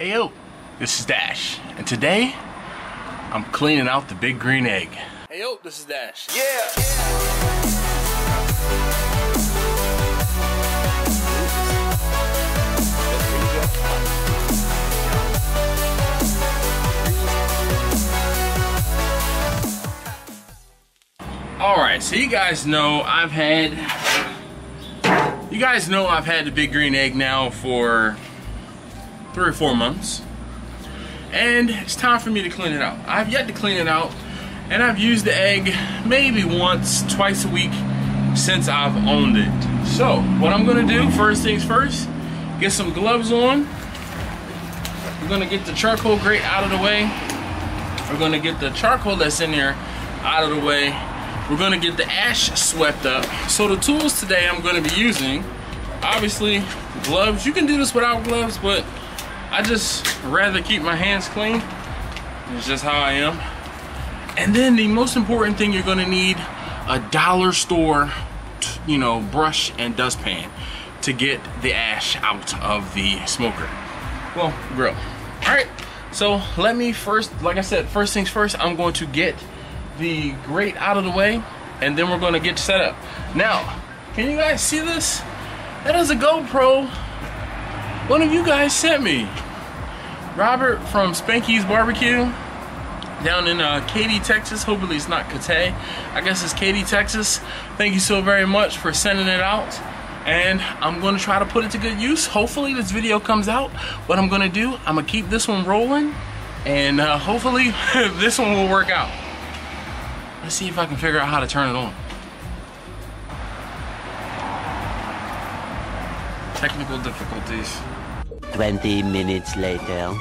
Hey yo, this is Dash, and today I'm cleaning out the big green egg. Hey yo, this is Dash. Yeah! Alright, so you guys know I've had the big green egg now for 3 or 4 months, and it's time for me to clean it out. I've yet to clean it out, and I've used the egg maybe once, twice a week since I've owned it. So what I'm gonna do, first things first, get some gloves on. We're gonna get the charcoal grate out of the way. We're gonna get the charcoal that's in there out of the way. We're gonna get the ash swept up. So the tools today I'm gonna be using, obviously gloves. You can do this without gloves, but I just rather keep my hands clean. It's just how I am. And then the most important thing, you're gonna need a dollar store, brush and dustpan to get the ash out of the smoker. Well, grill. All right, so let me first, like I said, first things first, I'm going to get the grate out of the way, and then we're gonna get set up. Now, can you guys see this? That is a GoPro one of you guys sent me. Robert from Spanky's Barbecue down in Katy, Texas. Hopefully it's not Catay. I guess it's Katy, Texas. Thank you so very much for sending it out. And I'm gonna try to put it to good use. Hopefully this video comes out. What I'm gonna do, I'm gonna keep this one rolling, and hopefully this one will work out. Let's see if I can figure out how to turn it on. Technical difficulties. 20 minutes later.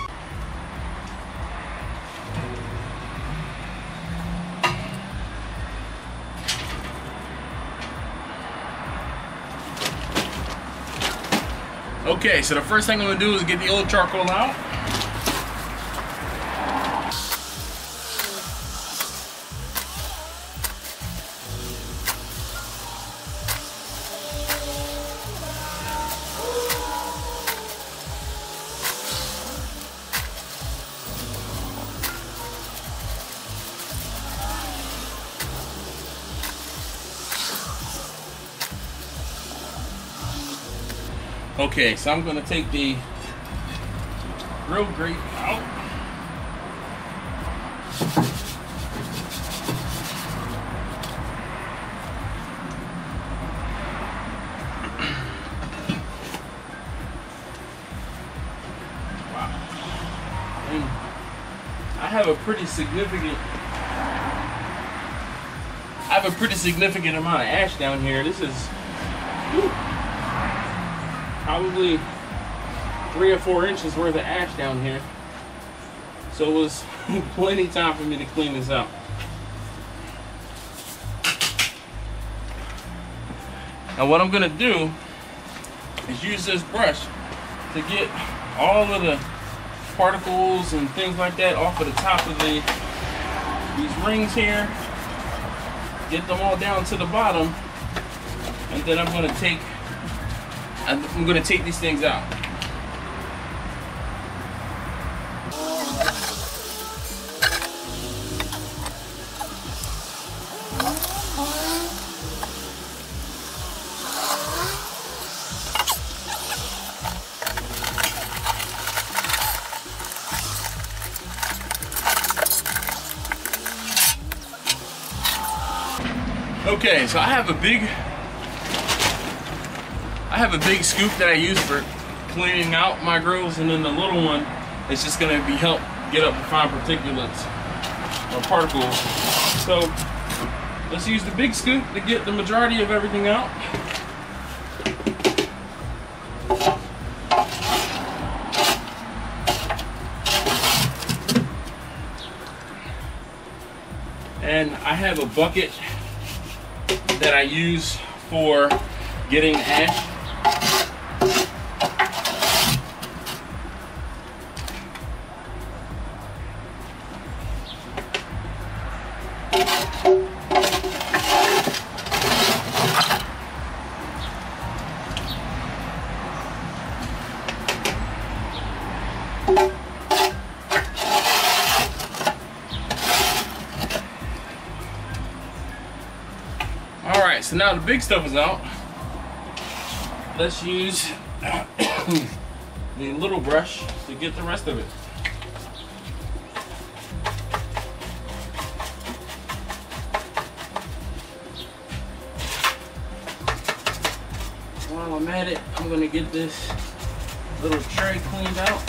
Okay, so the first thing I'm gonna do is get the old charcoal out. Okay, so I'm gonna take the grill grate out. Wow. And I have a pretty significant amount of ash down here. This is, whew, probably 3 or 4 inches worth of ash down here. So it was plenty of time for me to clean this out. Now what I'm gonna do is use this brush to get all of the particles and things like that off of the top of these rings here. Get them all down to the bottom, and then I'm gonna take these things out. Okay, so I have a big scoop that I use for cleaning out my grills, and then the little one is just gonna help get up the fine particulates or particles. So let's use the big scoop to get the majority of everything out. And I have a bucket that I use for getting ash. Alright, so now the big stuff is out. Let's use the little brush to get the rest of it. While I'm at it, I'm going to get this little tray cleaned out.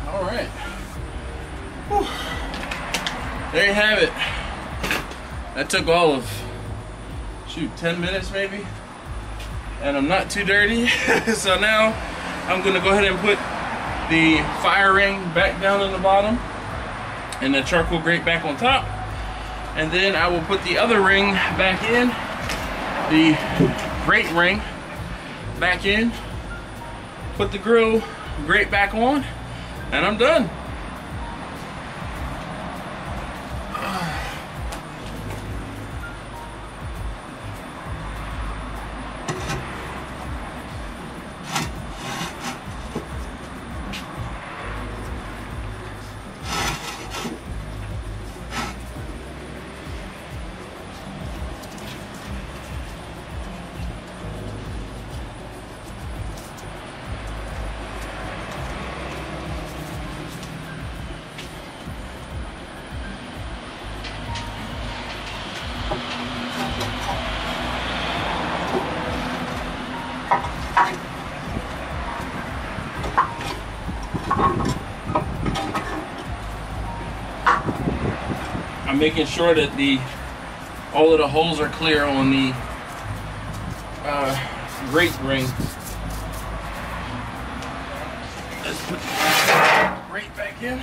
Alright. There you have it. That took all of, shoot, 10 minutes maybe. And I'm not too dirty. So now I'm gonna go ahead and put the fire ring back down on the bottom and the charcoal grate back on top. And then I will put the other ring back in, the grate ring back in, put the grill grate back on, and I'm done. I'm making sure that all of the holes are clear on the grate ring. Let's put the grate back in.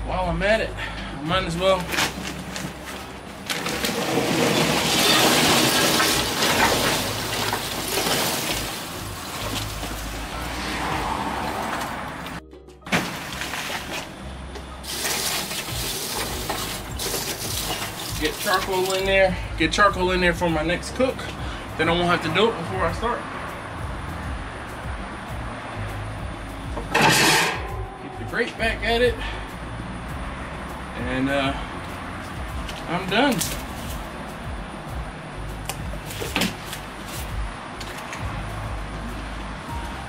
While I'm at it, I might as well get charcoal in there. Get charcoal in there for my next cook. Then I won't have to do it before I start. Get the grate back at it. And I'm done.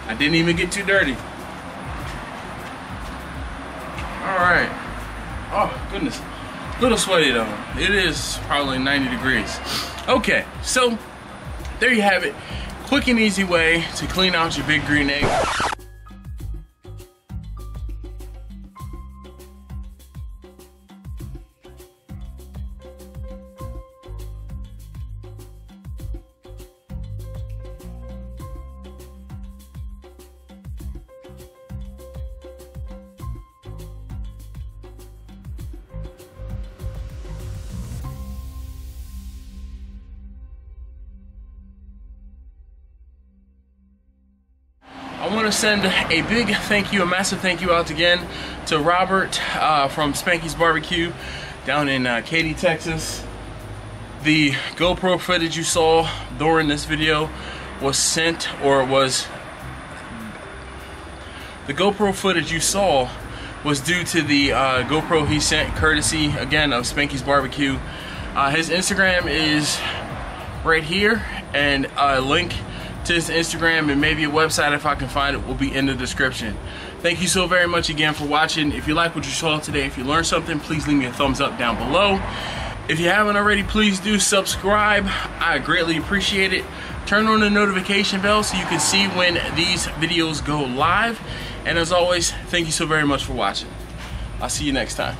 I didn't even get too dirty. Alright. Oh, goodness. A little sweaty though. It is probably 90 degrees. Okay, so there you have it. Quick and easy way to clean out your big green egg. I want to send a big thank you, a massive thank you out again to Robert from Spanky's BBQ down in Katy, Texas. The GoPro footage you saw during this video was sent, or was, the GoPro footage you saw was due to the GoPro he sent, courtesy again of Spanky's BBQ. His Instagram is right here, and a link to his Instagram and maybe a website, if I can find it, will be in the description. Thank you so very much again for watching. If you like what you saw today, if you learned something, please leave me a thumbs up down below. If you haven't already, please do subscribe. I greatly appreciate it. Turn on the notification bell so you can see when these videos go live. And as always, thank you so very much for watching. I'll see you next time.